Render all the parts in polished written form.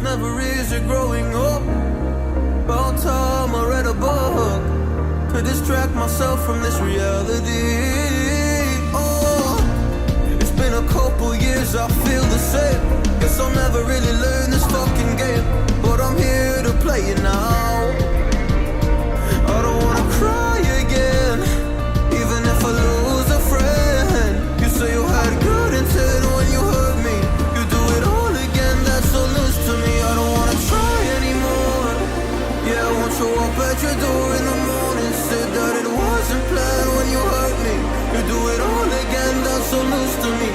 never easy growing up. About time I read a book to distract myself from this reality. Oh, it's been a couple years, I feel the same. Guess I'll never really learn this fucking game, but I'm here to play it now. I don't wanna cry again, even if I lose a friend. You say you had good intent when you hurt me. You do it all again, that's so loose to me. I don't wanna try anymore. Yeah, I won't show up at your door in the morning. Said that it wasn't planned when you hurt me. You do it all again, that's so loose to me.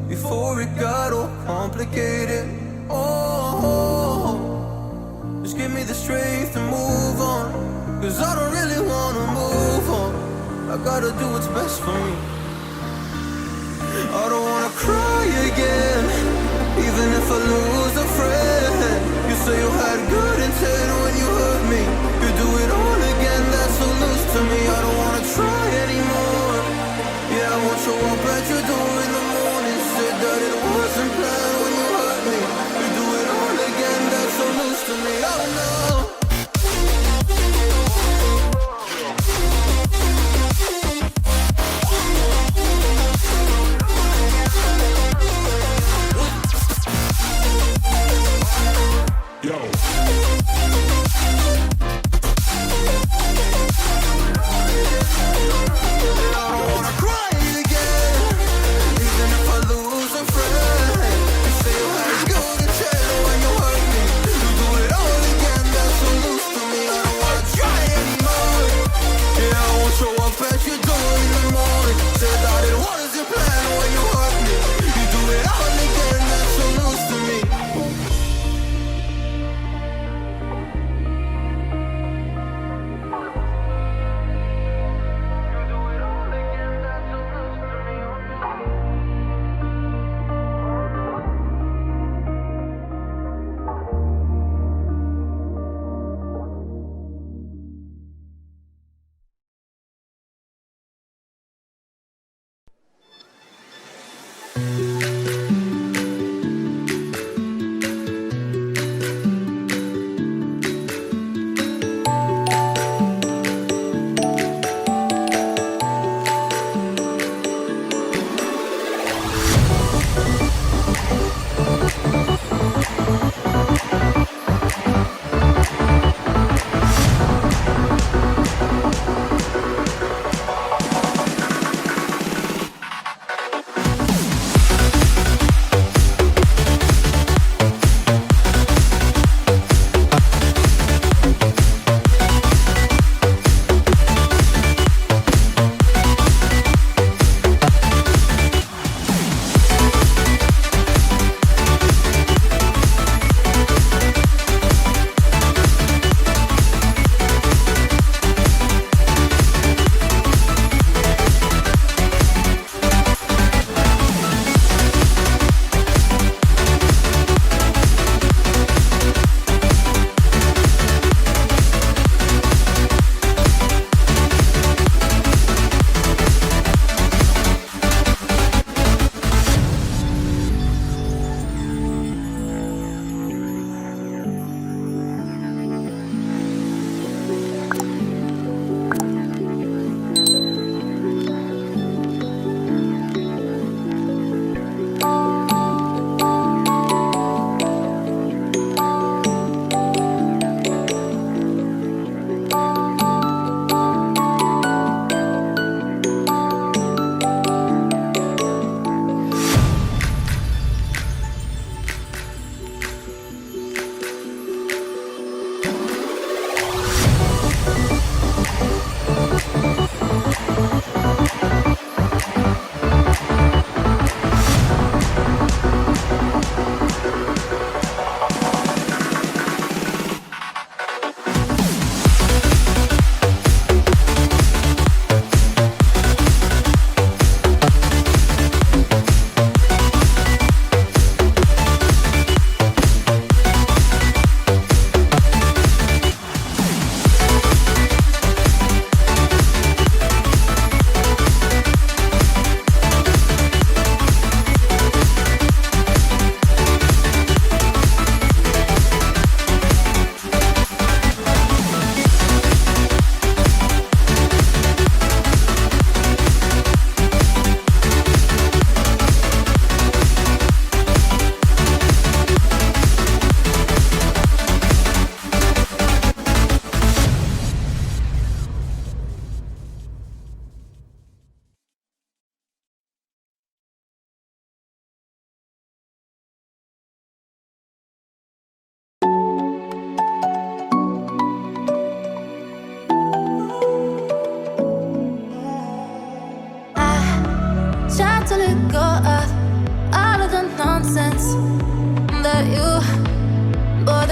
Before it got all complicated. Oh, just give me the strength to move on, 'cause I don't really wanna move on. I gotta do what's best for me. I don't wanna cry again, even if I lose a friend. You say you had good intent when you hurt me. You do it all again, that's so loose to me. I don't wanna try anymore. Yeah, I won't show up at your door in the morning. Said that it wasn't planned when you hurt me. You do it all again, that's so loose to me. Oh no.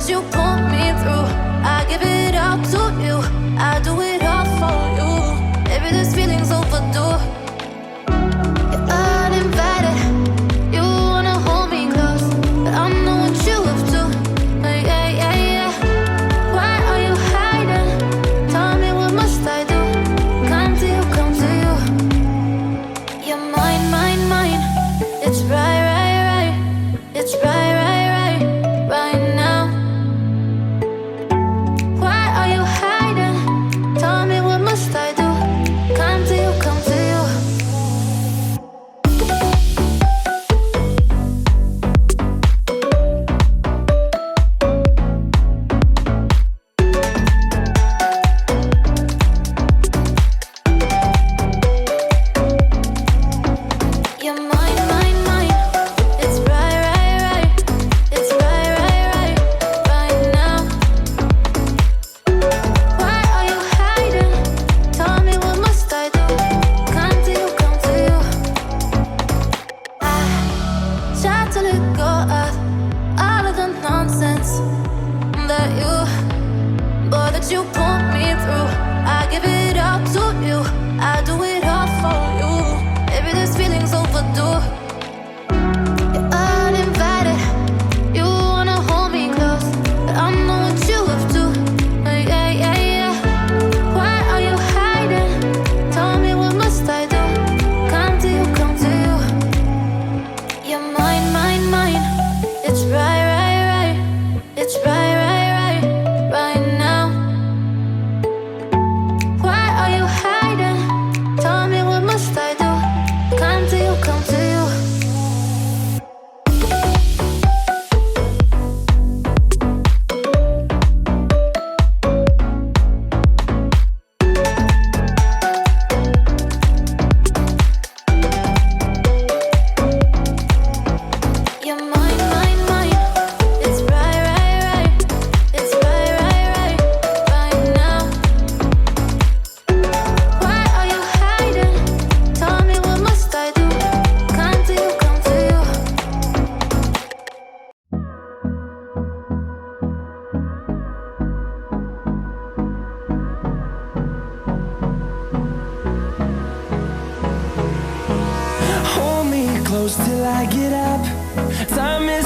that you pull me through. I give it all to you, I do it all for you. Maybe this feeling's overdue. You're uninvited, you wanna hold me close, but I know what you have to. Yeah, yeah, yeah. Why are you hiding? Tell me, what must I do? Come to you, come to you. You're mine, mine, mine. It's right, right, right. It's right, right, right, right now. Why are you hiding? Tell me, what must I do? Come to you, come to you. You're mine, mine, mine. It's right, right, right. It's right, right, right, right now. Why are you hiding? Tell me, what must I do? Come to you, come to you. I try to let go of all of the nonsense that you put me through. I give it all to you, I do it all for you. Maybe this feeling's overdue. You're uninvited, you wanna hold me close, but I know what you have to. Yeah, yeah, yeah. Why are you hiding? Tell me, what must I do? Come to you, come to you. You're mine, mine, mine. It's right, right, right. It's right, right, right, right now. Why are you hiding? Tell me, what must I do? Come to you, come to you. You're mine, mine, mine. It's right, right, right. It's right, right, right, right now. Why are you hiding? Tell me, what must I do? Come to you, come to you. Hold me close till I get up. Time is